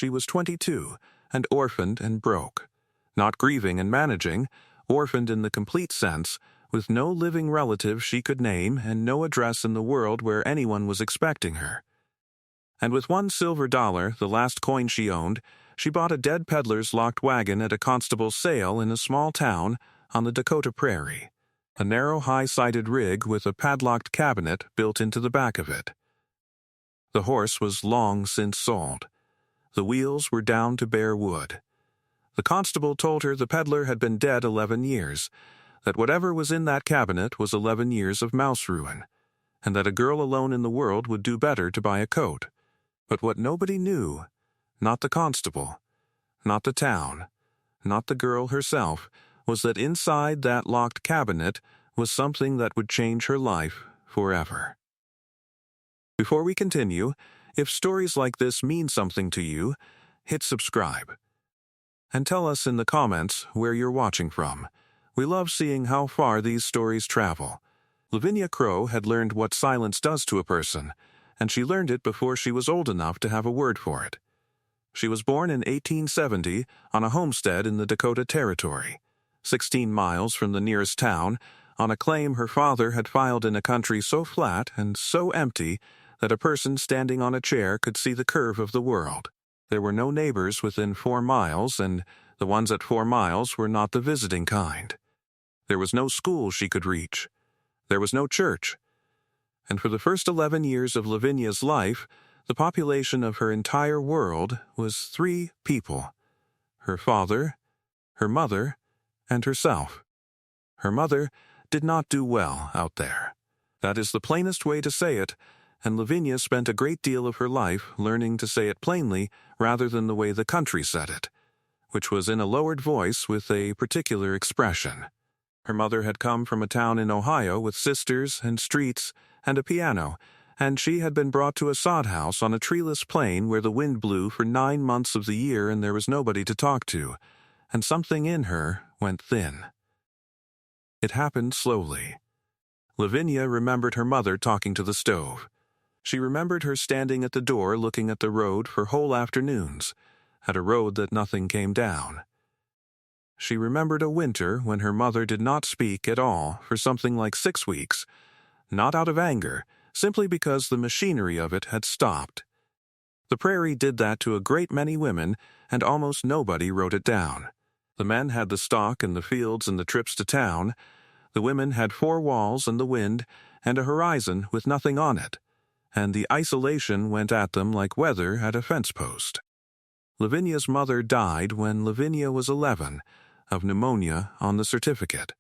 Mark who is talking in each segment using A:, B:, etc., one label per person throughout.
A: she was 22, and orphaned and broke. Not grieving and managing, orphaned in the complete sense, with no living relative she could name and no address in the world where anyone was expecting her. And with $1 silver, the last coin she owned, she bought a dead peddler's locked wagon at a constable's sale in a small town on the Dakota prairie, a narrow high-sided rig with a padlocked cabinet built into the back of it. The horse was long since sold. The wheels were down to bare wood. The constable told her the peddler had been dead 11 years, that whatever was in that cabinet was 11 years of mouse ruin, and that a girl alone in the world would do better to buy a coat. But what nobody knew, not the constable, not the town, not the girl herself, was that inside that locked cabinet was something that would change her life forever. Before we continue, if stories like this mean something to you, hit subscribe. And tell us in the comments where you're watching from. We love seeing how far these stories travel. Lavinia Crow had learned what silence does to a person, and she learned it before she was old enough to have a word for it. She was born in 1870 on a homestead in the Dakota Territory, 16 miles from the nearest town, on a claim her father had filed in a country so flat and so empty that a person standing on a chair could see the curve of the world. There were no neighbors within 4 miles, and the ones at 4 miles were not the visiting kind. There was no school she could reach. There was no church. And for the first 11 years of Lavinia's life, the population of her entire world was 3 people: her father, her mother, and herself. Her mother did not do well out there. That is the plainest way to say it, and Lavinia spent a great deal of her life learning to say it plainly rather than the way the country said it, which was in a lowered voice with a particular expression. Her mother had come from a town in Ohio with sisters and streets and a piano, and she had been brought to a sod house on a treeless plain where the wind blew for 9 months of the year and there was nobody to talk to, and something in her went thin. It happened slowly. Lavinia remembered her mother talking to the stove. She remembered her standing at the door looking at the road for whole afternoons, at a road that nothing came down. She remembered a winter when her mother did not speak at all for something like 6 weeks, not out of anger, simply because the machinery of it had stopped. The prairie did that to a great many women, and almost nobody wrote it down. The men had the stock and the fields and the trips to town. The women had 4 walls and the wind and a horizon with nothing on it, and the isolation went at them like weather at a fence post. Lavinia's mother died when Lavinia was 11, of pneumonia on the certificate,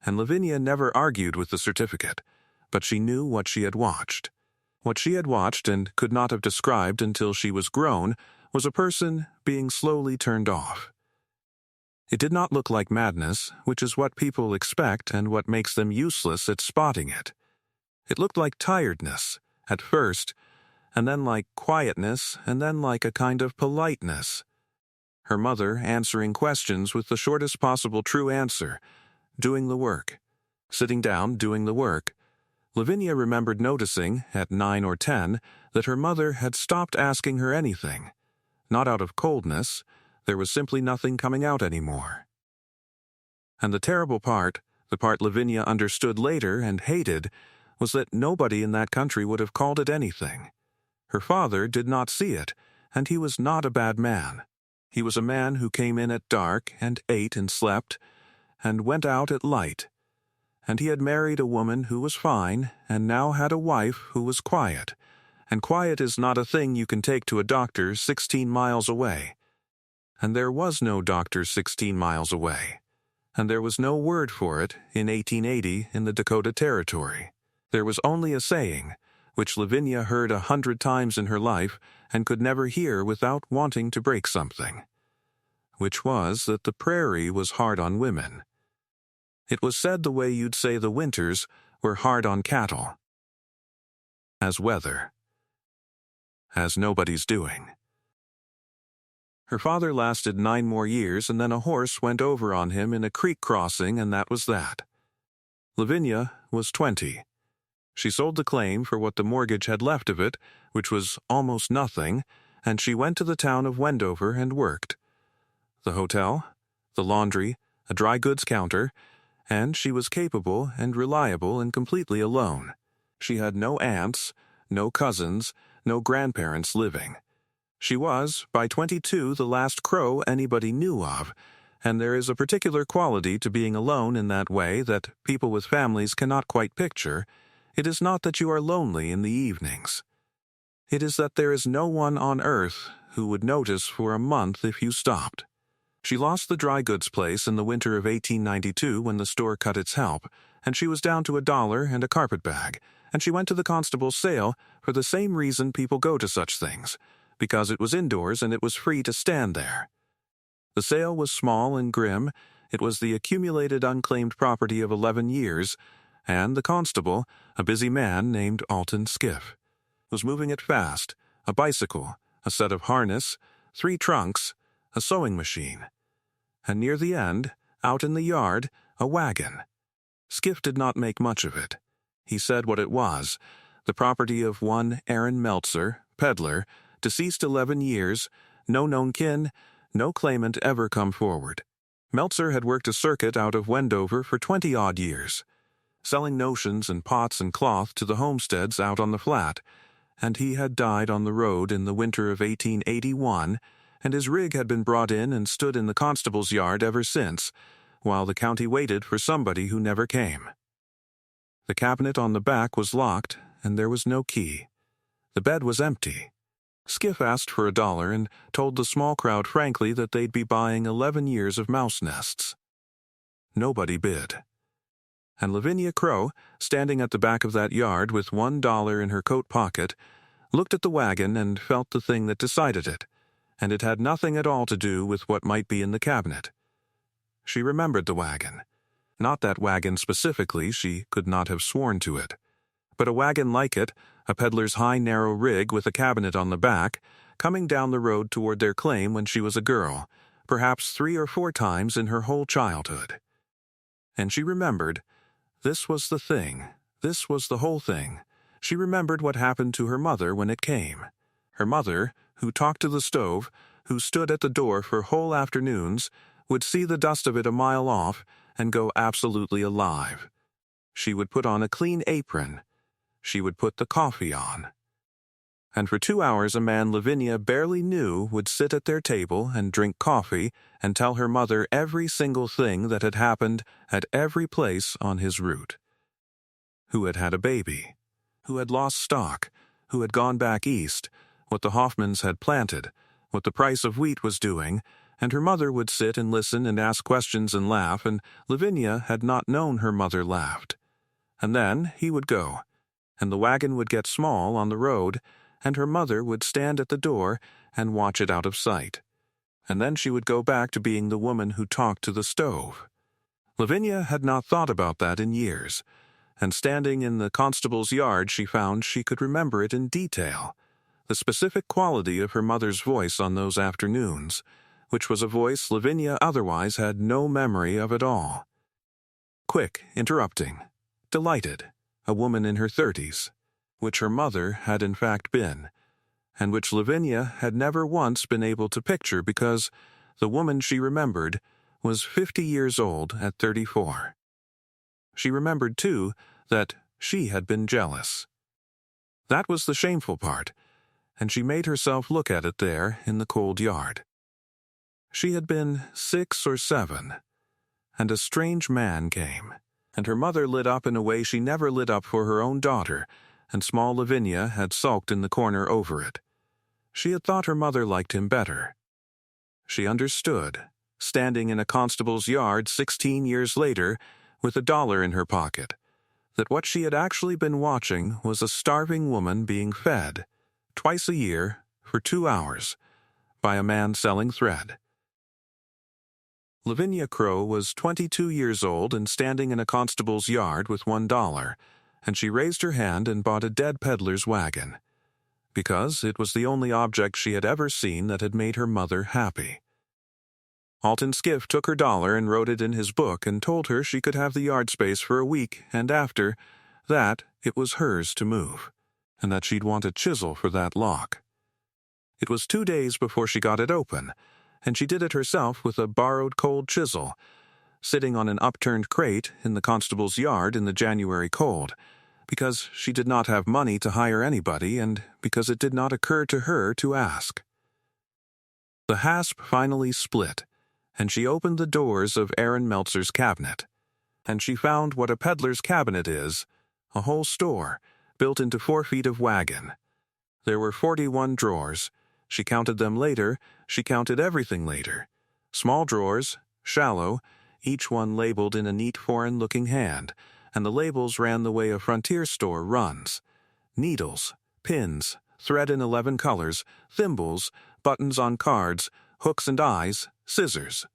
A: and Lavinia never argued with the certificate, but she knew what she had watched. What she had watched and could not have described until she was grown was a person being slowly turned off. It did not look like madness, which is what people expect and what makes them useless at spotting it. It looked like tiredness, at first, and then like quietness, and then like a kind of politeness. Her mother answering questions with the shortest possible true answer, doing the work, sitting down doing the work. Lavinia remembered noticing, at 9 or 10, that her mother had stopped asking her anything. Not out of coldness, there was simply nothing coming out anymore. And the terrible part, the part Lavinia understood later and hated, was that nobody in that country would have called it anything. Her father did not see it, and he was not a bad man. He was a man who came in at dark and ate and slept, and went out at light. And he had married a woman who was fine, and now had a wife who was quiet. And quiet is not a thing you can take to a doctor 16 miles away. And there was no doctor 16 miles away. And there was no word for it in 1880 in the Dakota Territory. There was only a saying, which Lavinia heard 100 times in her life and could never hear without wanting to break something, which was that the prairie was hard on women. It was said the way you'd say the winters were hard on cattle. As weather. As nobody's doing. Her father lasted 9 more years, and then a horse went over on him in a creek crossing, and that was that. Lavinia was 20. She sold the claim for what the mortgage had left of it, which was almost nothing, and she went to the town of Wendover and worked. The hotel, the laundry, a dry goods counter, and she was capable and reliable and completely alone. She had no aunts, no cousins, no grandparents living. She was, by 22, the last crow anybody knew of, and there is a particular quality to being alone in that way that people with families cannot quite picture. It is not that you are lonely in the evenings. It is that there is no one on earth who would notice for a month if you stopped. She lost the dry goods place in the winter of 1892 when the store cut its help, and she was down to $1 and a carpetbag, and she went to the constable's sale for the same reason people go to such things, because it was indoors and it was free to stand there. The sale was small and grim. It was the accumulated unclaimed property of 11 years, and the constable, a busy man named Alton Skiff, was moving it fast, a bicycle, a set of harness, 3 trunks, a sewing machine. And near the end, out in the yard, a wagon. Skiff did not make much of it. He said what it was, the property of one Aaron Meltzer, Peddler, deceased 11 years, no known kin, no claimant ever come forward. Meltzer had worked a circuit out of Wendover for 20-odd years, selling notions and pots and cloth to the homesteads out on the flat, and he had died on the road in the winter of 1881, and his rig had been brought in and stood in the constable's yard ever since, while the county waited for somebody who never came. The cabinet on the back was locked, and there was no key. The bed was empty. Skiff asked for $1 and told the small crowd frankly that they'd be buying 11 years of mouse nests. Nobody bid. And Lavinia Crow, standing at the back of that yard with $1 in her coat pocket, looked at the wagon and felt the thing that decided it, and it had nothing at all to do with what might be in the cabinet. She remembered the wagon. Not that wagon specifically, she could not have sworn to it, but a wagon like it, a peddler's high narrow rig with a cabinet on the back, coming down the road toward their claim when she was a girl, perhaps 3 or 4 times in her whole childhood. And she remembered, this was the thing, this was the whole thing. She remembered what happened to her mother when it came. Her mother, who talked to the stove, who stood at the door for whole afternoons, would see the dust of it a mile off and go absolutely alive. She would put on a clean apron. She would put the coffee on. And for 2 hours a man Lavinia barely knew would sit at their table and drink coffee and tell her mother every single thing that had happened at every place on his route. Who had had a baby, who had lost stock, who had gone back east, what the Hoffmans had planted, what the price of wheat was doing, and her mother would sit and listen and ask questions and laugh, and Lavinia had not known her mother laughed. And then he would go, and the wagon would get small on the road, and her mother would stand at the door and watch it out of sight. And then she would go back to being the woman who talked to the stove. Lavinia had not thought about that in years, and standing in the constable's yard she found she could remember it in detail, the specific quality of her mother's voice on those afternoons, which was a voice Lavinia otherwise had no memory of at all. Quick, interrupting, delighted, a woman in her 30s, which her mother had in fact been, and which Lavinia had never once been able to picture because the woman she remembered was 50 years old at 34. She remembered, too, that she had been jealous. That was the shameful part, and she made herself look at it there in the cold yard. She had been 6 or 7, and a strange man came, and her mother lit up in a way she never lit up for her own daughter, and small Lavinia had sulked in the corner over it. She had thought her mother liked him better. She understood, standing in a constable's yard 16 years later with $1 in her pocket, that what she had actually been watching was a starving woman being fed, twice a year, for 2 hours, by a man selling thread. Lavinia Crow was 22 years old and standing in a constable's yard with $1, and she raised her hand and bought a dead peddler's wagon, because it was the only object she had ever seen that had made her mother happy. Alton Skiff took her $1 and wrote it in his book and told her she could have the yard space for a week, and after that it was hers to move, and that she'd want a chisel for that lock. It was 2 days before she got it open, and she did it herself with a borrowed cold chisel, sitting on an upturned crate in the constable's yard in the January cold, because she did not have money to hire anybody and because it did not occur to her to ask. The hasp finally split, and she opened the doors of Aaron Meltzer's cabinet, and she found what a peddler's cabinet is, a whole store, built into 4 feet of wagon. There were 41 drawers. She counted them later. She counted everything later. Small drawers, shallow, each one labeled in a neat foreign-looking hand, and the labels ran the way a frontier store runs. Needles, pins, thread in 11 colors, thimbles, buttons on cards, hooks and eyes, scissors.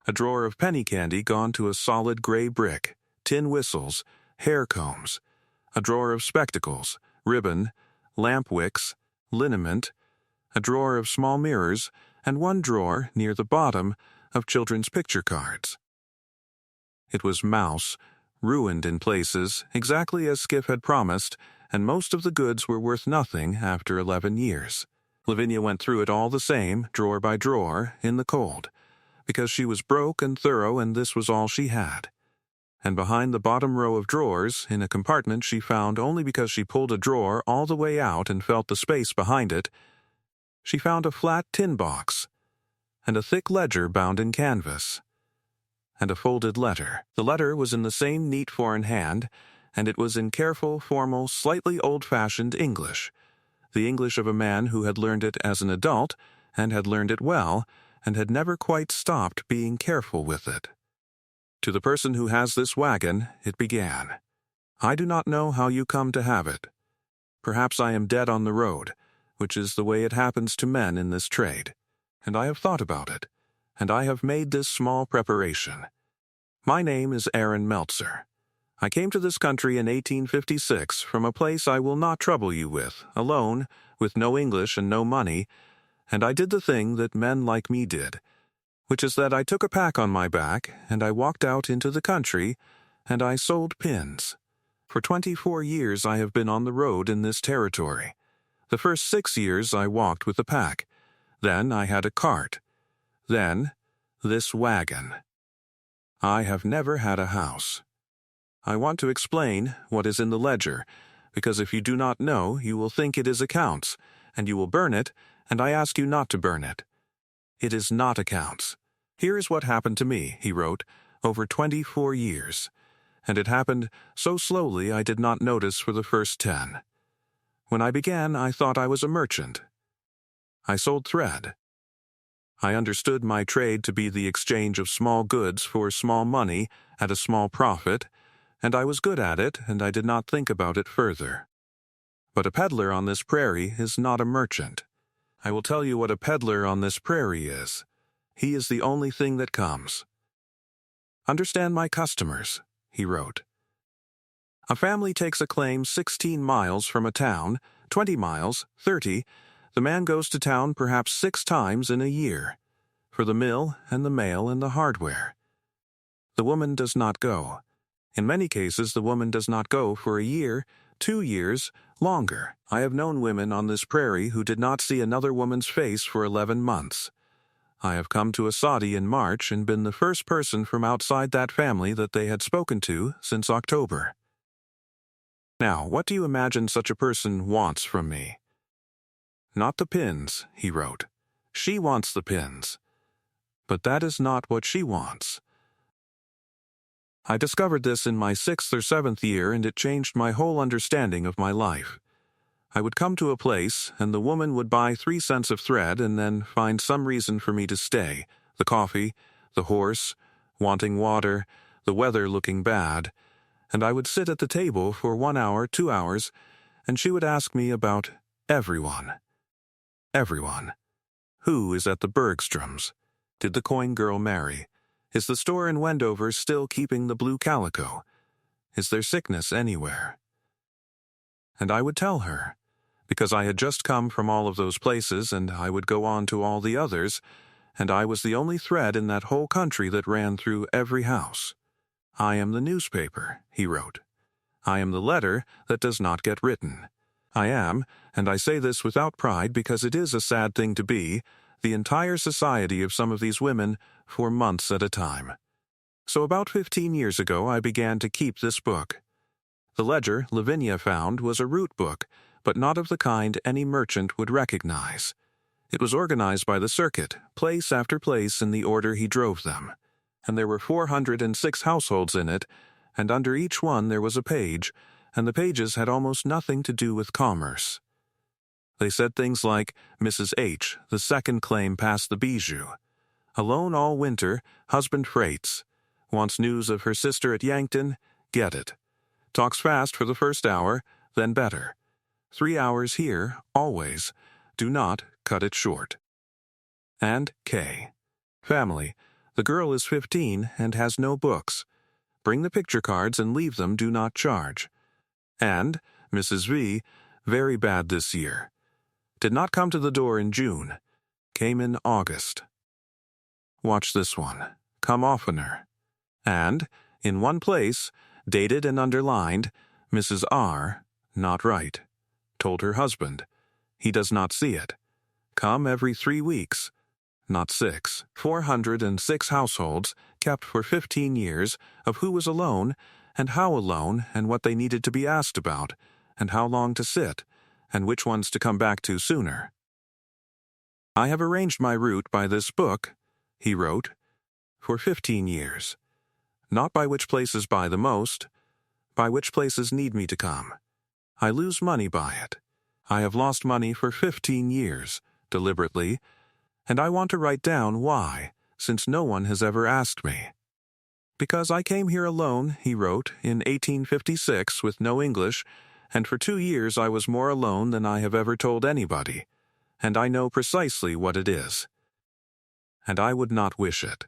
A: A drawer of penny candy gone to a solid gray brick, tin whistles, hair combs. A drawer of spectacles, ribbon, lamp wicks, liniment. A drawer of small mirrors, and one drawer, near the bottom, of children's picture cards. It was Mouse, ruined in places, exactly as Skiff had promised, and most of the goods were worth nothing after 11 years. Lavinia went through it all the same, drawer by drawer, in the cold, because she was broke and thorough and this was all she had. And behind the bottom row of drawers, in a compartment she found only because she pulled a drawer all the way out and felt the space behind it, she found a flat tin box, and a thick ledger bound in canvas, and a folded letter. The letter was in the same neat foreign hand, and it was in careful, formal, slightly old-fashioned English, the English of a man who had learned it as an adult, and had learned it well, and had never quite stopped being careful with it. To the person who has this wagon, it began. I do not know how you come to have it. Perhaps I am dead on the road, which is the way it happens to men in this trade, and I have thought about it, and I have made this small preparation. My name is Aaron Meltzer. I came to this country in 1856 from a place I will not trouble you with, alone, with no English and no money, and I did the thing that men like me did, which is that I took a pack on my back, and I walked out into the country, and I sold pins. For 24 years I have been on the road in this territory. The first 6 years I walked with a pack. Then I had a cart. Then, this wagon. I have never had a house. I want to explain what is in the ledger, because if you do not know, you will think it is accounts, and you will burn it, and I ask you not to burn it. It is not accounts. Here is what happened to me, he wrote, over 24 years, and it happened so slowly I did not notice for the first 10. When I began, I thought I was a merchant. I sold thread. I understood my trade to be the exchange of small goods for small money at a small profit, and I was good at it, and I did not think about it further. But a peddler on this prairie is not a merchant. I will tell you what a peddler on this prairie is. He is the only thing that comes. Understand my customers, he wrote. A family takes a claim 16 miles from a town, 20 miles, 30. The man goes to town perhaps 6 times in a year, for the mill and the mail and the hardware. The woman does not go. In many cases, the woman does not go for a year, 2 years, longer. I have known women on this prairie who did not see another woman's face for 11 months. I have come to a soddy in March and been the first person from outside that family that they had spoken to since October. Now, what do you imagine such a person wants from me? Not the pins, he wrote. She wants the pins. But that is not what she wants. I discovered this in my 6th or 7th year, and it changed my whole understanding of my life. I would come to a place, and the woman would buy 3 cents of thread and then find some reason for me to stay. The coffee, the horse, wanting water, the weather looking bad, and I would sit at the table for 1 hour, 2 hours, and she would ask me about everyone. Everyone. Who is at the Bergstroms? Did the coin girl marry? Is the store in Wendover still keeping the blue calico? Is there sickness anywhere? And I would tell her, because I had just come from all of those places, and I would go on to all the others, and I was the only thread in that whole country that ran through every house. I am the newspaper, he wrote. I am the letter that does not get written. I am, and I say this without pride because it is a sad thing to be, the entire society of some of these women for months at a time. So about 15 years ago I began to keep this book. The ledger Lavinia found was a route book, but not of the kind any merchant would recognize. It was organized by the circuit, place after place in the order he drove them, and there were 406 households in it, and under each one there was a page, and the pages had almost nothing to do with commerce. They said things like, Mrs. H., the second claim past the bijou. Alone all winter, husband freights. Wants news of her sister at Yankton, get it. Talks fast for the first hour, then better. 3 hours here, always. Do not cut it short. And K. Family. The girl is 15 and has no books. Bring the picture cards and leave them, do not charge. And Mrs. V. Very bad this year. Did not come to the door in June. Came in August. Watch this one. Come oftener. And, in one place, dated and underlined, Mrs. R. Not right. Told her husband. He does not see it. Come every 3 weeks. Not 6. 406 households, kept for 15 years, of who was alone, and how alone, and what they needed to be asked about, and how long to sit, and which ones to come back to sooner. I have arranged my route by this book, he wrote, for 15 years. Not by which places buy the most, by which places need me to come. I lose money by it. I have lost money for 15 years, deliberately, and I want to write down why, since no one has ever asked me. Because I came here alone, he wrote, in 1856 with no English, and for 2 years I was more alone than I have ever told anybody, and I know precisely what it is. And I would not wish it.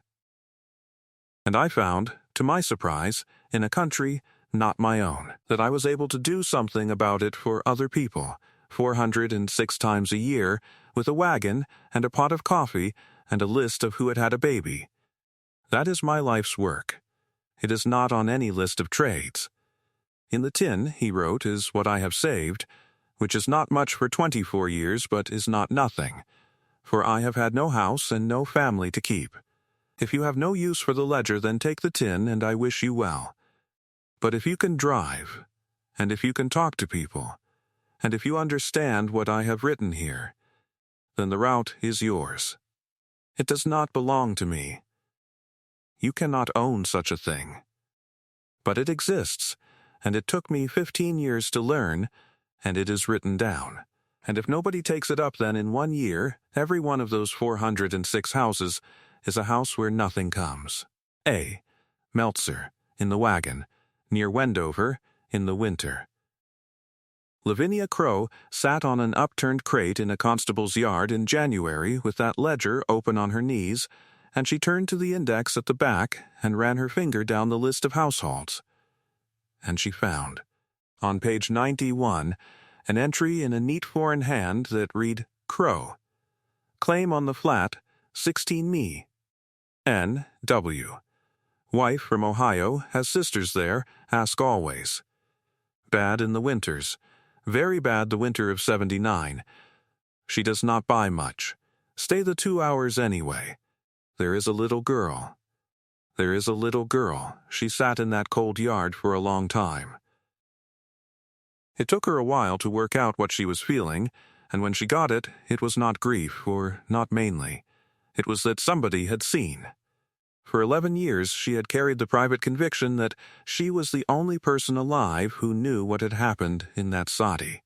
A: And I found, to my surprise, in a country not my own, that I was able to do something about it for other people, 406 times a year, with a wagon and a pot of coffee and a list of who had had a baby. That is my life's work. It is not on any list of trades. In the tin, he wrote, is what I have saved, which is not much for 24 years, but is not nothing, for I have had no house and no family to keep. If you have no use for the ledger, then take the tin, and I wish you well. But if you can drive, and if you can talk to people, and if you understand what I have written here, then the route is yours. It does not belong to me. You cannot own such a thing. But it exists, and it took me 15 years to learn, and it is written down. And if nobody takes it up, then in 1 year, every one of those 406 houses is a house where nothing comes. A. Meltzer, in the Wagon, near Wendover, in the winter. Lavinia Crow sat on an upturned crate in a constable's yard in January with that ledger open on her knees, and she turned to the index at the back and ran her finger down the list of households. And she found, on page 91, an entry in a neat foreign hand that read, Crow. Claim on the flat, 16 me. N. W. Wife from Ohio, has sisters there, ask always. Bad in the winters. Very bad the winter of 79. She does not buy much. Stay the 2 hours anyway. There is a little girl. There is a little girl. She sat in that cold yard for a long time. It took her a while to work out what she was feeling, and when she got it, it was not grief, or not mainly. It was that somebody had seen. For 11 years she had carried the private conviction that she was the only person alive who knew what had happened in that soddy,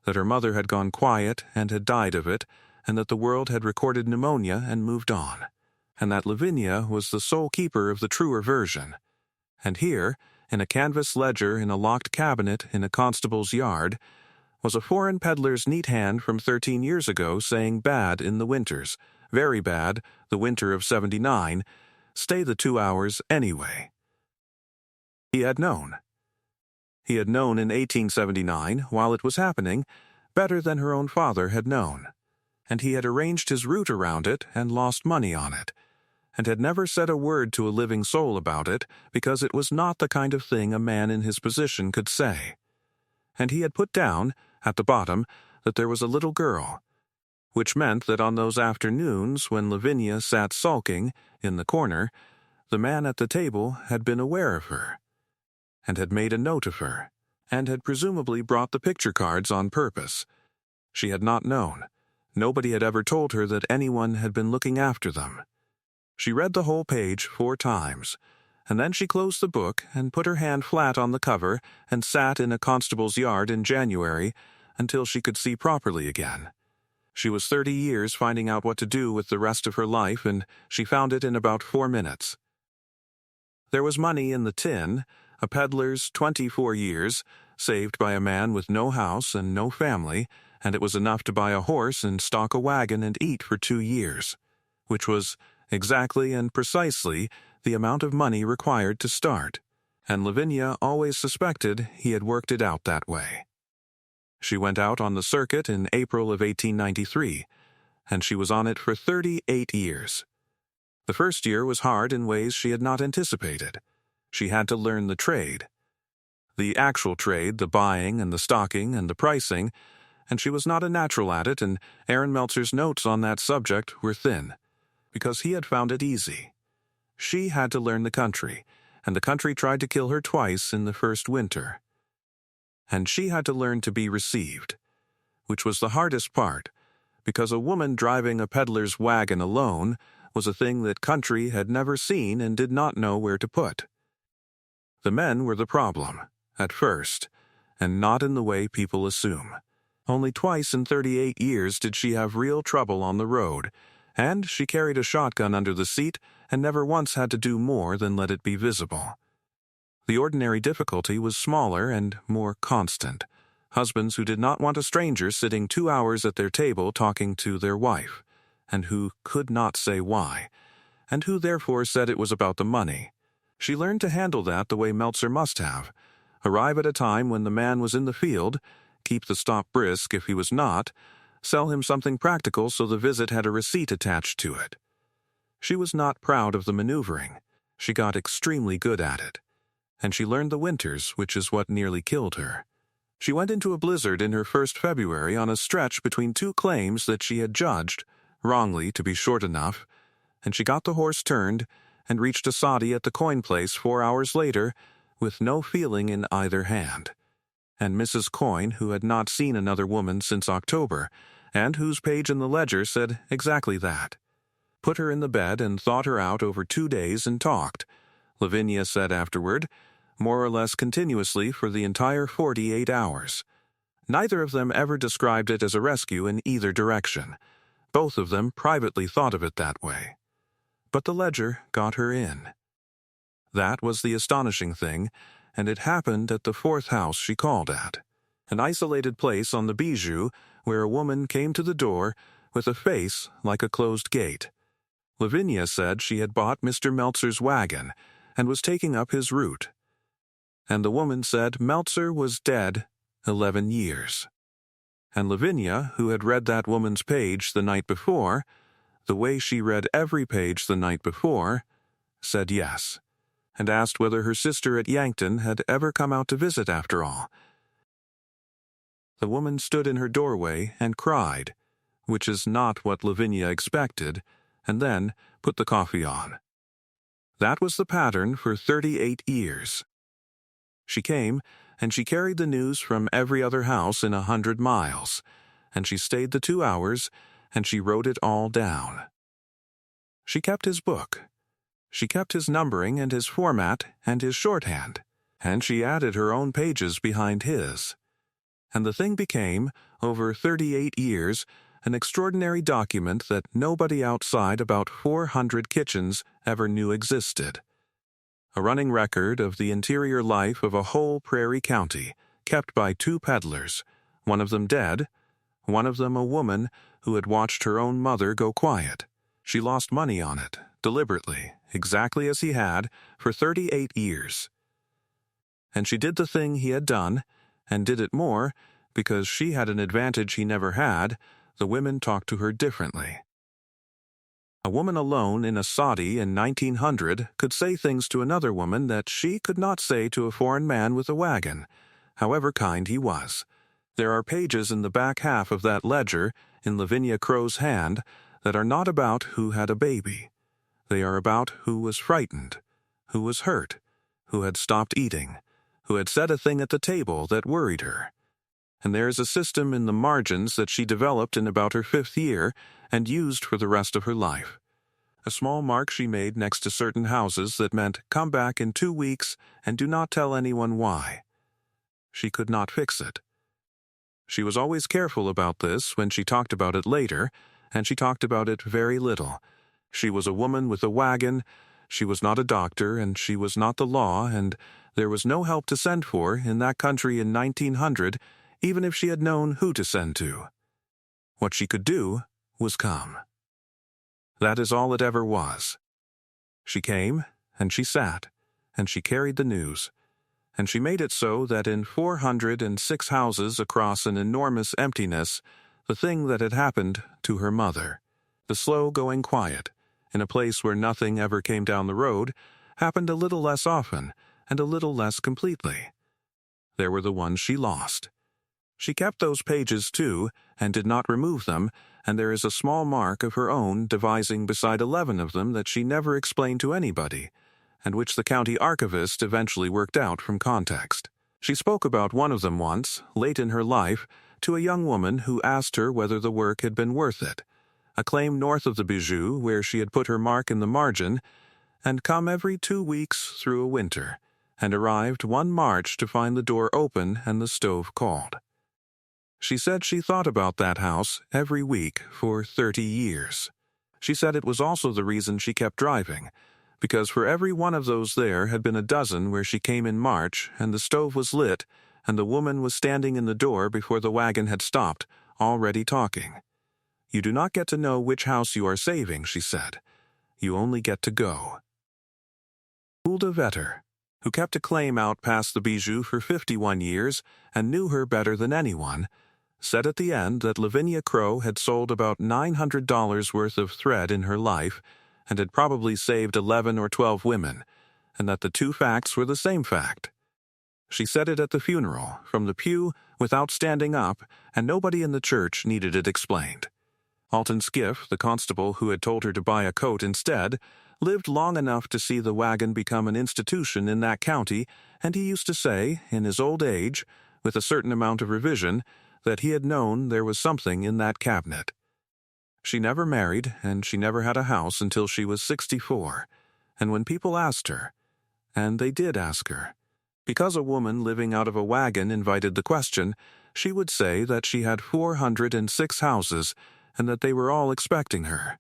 A: that her mother had gone quiet and had died of it, and that the world had recorded pneumonia and moved on, and that Lavinia was the sole keeper of the truer version. And here, in a canvas ledger in a locked cabinet in a constable's yard, was a foreign peddler's neat hand from 13 years ago saying bad in the winters, very bad, the winter of 79, stay the 2 hours anyway. He had known. He had known in 1879, while it was happening, better than her own father had known, and he had arranged his route around it and lost money on it, and had never said a word to a living soul about it because it was not the kind of thing a man in his position could say. And he had put down, at the bottom, that there was a little girl, which meant that on those afternoons when Lavinia sat sulking in the corner, the man at the table had been aware of her, and had made a note of her, and had presumably brought the picture cards on purpose. She had not known. Nobody had ever told her that anyone had been looking after them. She read the whole page 4 times, and then she closed the book and put her hand flat on the cover and sat in a constable's yard in January until she could see properly again. She was 30 years finding out what to do with the rest of her life, and she found it in about 4 minutes. There was money in the tin, a peddler's 24 years, saved by a man with no house and no family, and it was enough to buy a horse and stock a wagon and eat for 2 years, which was exactly and precisely the amount of money required to start, and Lavinia always suspected he had worked it out that way. She went out on the circuit in April of 1893, and she was on it for 38 years. The first year was hard in ways she had not anticipated. She had to learn the trade. The actual trade, the buying and the stocking and the pricing, and she was not a natural at it, and Aaron Meltzer's notes on that subject were thin, because he had found it easy. She had to learn the country, and the country tried to kill her twice in the first winter. And she had to learn to be received, which was the hardest part, because a woman driving a peddler's wagon alone was a thing that country had never seen and did not know where to put. The men were the problem, at first, and not in the way people assume. Only twice in 38 years did she have real trouble on the road, and she carried a shotgun under the seat and never once had to do more than let it be visible. The ordinary difficulty was smaller and more constant. Husbands who did not want a stranger sitting 2 hours at their table talking to their wife, and who could not say why, and who therefore said it was about the money. She learned to handle that the way Meltzer must have. Arrive at a time when the man was in the field, keep the stop brisk if he was not, sell him something practical so the visit had a receipt attached to it. She was not proud of the maneuvering. She got extremely good at it. And she learned the winters, which is what nearly killed her. She went into a blizzard in her first February on a stretch between 2 claims that she had judged, wrongly to be short enough, and she got the horse turned and reached a soddy at the coin place 4 hours later with no feeling in either hand. And Mrs. Coyne, who had not seen another woman since October, and whose page in the ledger said exactly that, put her in the bed and thought her out over 2 days and talked, Lavinia said afterward, more or less continuously for the entire 48 hours. Neither of them ever described it as a rescue in either direction. Both of them privately thought of it that way. But the ledger got her in. That was the astonishing thing, and it happened at the 4th house she called at, an isolated place on the Bijou where a woman came to the door with a face like a closed gate. Lavinia said she had bought Mr. Meltzer's wagon and was taking up his route. And the woman said Meltzer was dead 11 years. And Lavinia, who had read that woman's page the night before, the way she read every page the night before, said yes, and asked whether her sister at Yankton had ever come out to visit after all. The woman stood in her doorway and cried, which is not what Lavinia expected, and then put the coffee on. That was the pattern for 38 years. She came, and she carried the news from every other house in 100 miles, and she stayed the 2 hours, and she wrote it all down. She kept his book. She kept his numbering and his format and his shorthand, and she added her own pages behind his. And the thing became, over 38 years, an extraordinary document that nobody outside about 400 kitchens ever knew existed. A running record of the interior life of a whole prairie county, kept by 2 peddlers, one of them dead, one of them a woman who had watched her own mother go quiet. She lost money on it, deliberately, exactly as he had, for 38 years. And she did the thing he had done, and did it more, because she had an advantage he never had. The women talked to her differently. A woman alone in a soddy in 1900 could say things to another woman that she could not say to a foreign man with a wagon, however kind he was. There are pages in the back half of that ledger in Lavinia Crow's hand that are not about who had a baby. They are about who was frightened, who was hurt, who had stopped eating, who had said a thing at the table that worried her. And there is a system in the margins that she developed in about her 5th year and used for the rest of her life. A small mark she made next to certain houses that meant, "Come back in 2 weeks and do not tell anyone why." She could not fix it. She was always careful about this when she talked about it later, and she talked about it very little. She was a woman with a wagon, she was not a doctor, and she was not the law, and there was no help to send for in that country in 1900, even if she had known who to send to. What she could do was come. That is all it ever was. She came, and she sat, and she carried the news, and she made it so that in 406 houses across an enormous emptiness, the thing that had happened to her mother, the slow-going quiet, in a place where nothing ever came down the road, happened a little less often and a little less completely. There were the ones she lost. She kept those pages too, and did not remove them, and there is a small mark of her own devising beside 11 of them that she never explained to anybody, and which the county archivist eventually worked out from context. She spoke about one of them once, late in her life, to a young woman who asked her whether the work had been worth it, a claim north of the bijou where she had put her mark in the margin, and come every 2 weeks through a winter, and arrived one March to find the door open and the stove cold. She said she thought about that house every week for 30 years. She said it was also the reason she kept driving, because for every one of those there had been a dozen where she came in March and the stove was lit and the woman was standing in the door before the wagon had stopped, already talking. You do not get to know which house you are saving, she said. You only get to go. Hulda Vetter, who kept a claim out past the bijou for 51 years and knew her better than anyone, said at the end that Lavinia Crow had sold about $900 worth of thread in her life and had probably saved 11 or 12 women, and that the two facts were the same fact. She said it at the funeral, from the pew, without standing up, and nobody in the church needed it explained. Alton Skiff, the constable who had told her to buy a coat instead, lived long enough to see the wagon become an institution in that county, and he used to say, in his old age, with a certain amount of revision, that he had known there was something in that cabinet. She never married, and she never had a house until she was 64, and when people asked her, and they did ask her, because a woman living out of a wagon invited the question, she would say that she had 406 houses and that they were all expecting her,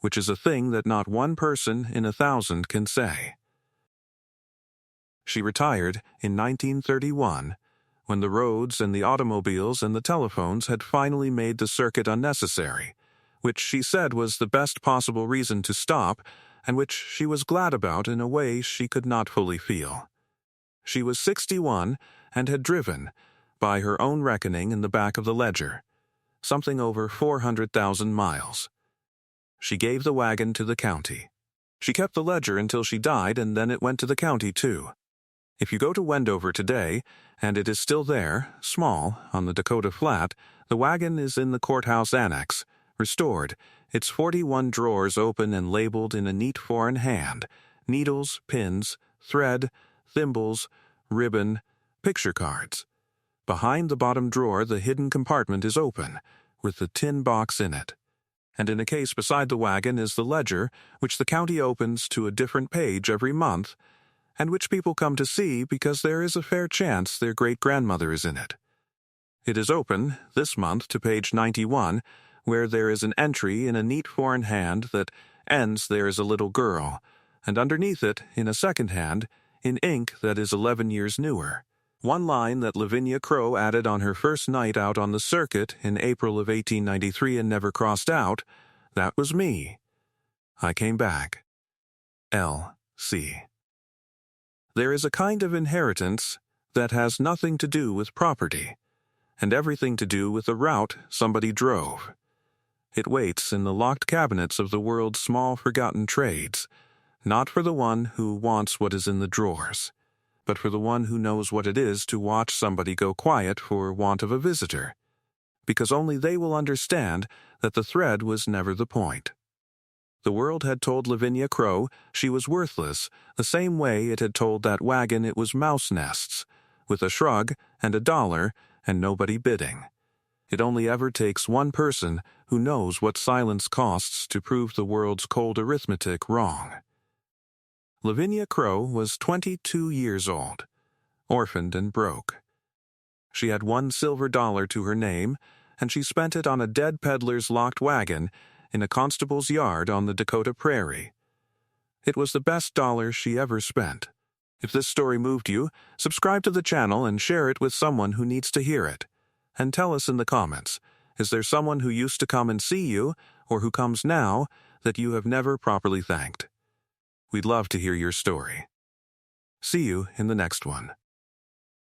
A: which is a thing that not one person in 1,000 can say. She retired in 1931, when the roads and the automobiles and the telephones had finally made the circuit unnecessary, which she said was the best possible reason to stop and which she was glad about in a way she could not fully feel. She was 61 and had driven, by her own reckoning in the back of the ledger, something over 400,000 miles. She gave the wagon to the county. She kept the ledger until she died, and then it went to the county too. If you go to Wendover today, and it is still there, small, on the Dakota flat, the wagon is in the courthouse annex, restored, its 41 drawers open and labeled in a neat foreign hand, needles, pins, thread, thimbles, ribbon, picture cards. Behind the bottom drawer the hidden compartment is open, with the tin box in it. And in a case beside the wagon is the ledger, which the county opens to a different page every month, and which people come to see because there is a fair chance their great-grandmother is in it. It is open, this month, to page 91, where there is an entry in a neat foreign hand that ends "There is a little girl," and underneath it, in a second hand, in ink that is 11 years newer, one line that Lavinia Crow added on her first night out on the circuit in April of 1893 and never crossed out, "That was me. I came back. L.C." There is a kind of inheritance that has nothing to do with property, and everything to do with the route somebody drove. It waits in the locked cabinets of the world's small forgotten trades, not for the one who wants what is in the drawers, but for the one who knows what it is to watch somebody go quiet for want of a visitor, because only they will understand that the thread was never the point. The world had told Lavinia Crow she was worthless the same way it had told that wagon it was mouse nests, with a shrug and $1 and nobody bidding. It only ever takes one person who knows what silence costs to prove the world's cold arithmetic wrong. Lavinia Crow was 22 years old, orphaned and broke. She had $1 silver to her name, and she spent it on a dead peddler's locked wagon in a constable's yard on the Dakota prairie. It was the best dollar she ever spent. If this story moved you, subscribe to the channel and share it with someone who needs to hear it. And tell us in the comments, is there someone who used to come and see you, or who comes now, that you have never properly thanked? We'd love to hear your story. See you in the next one.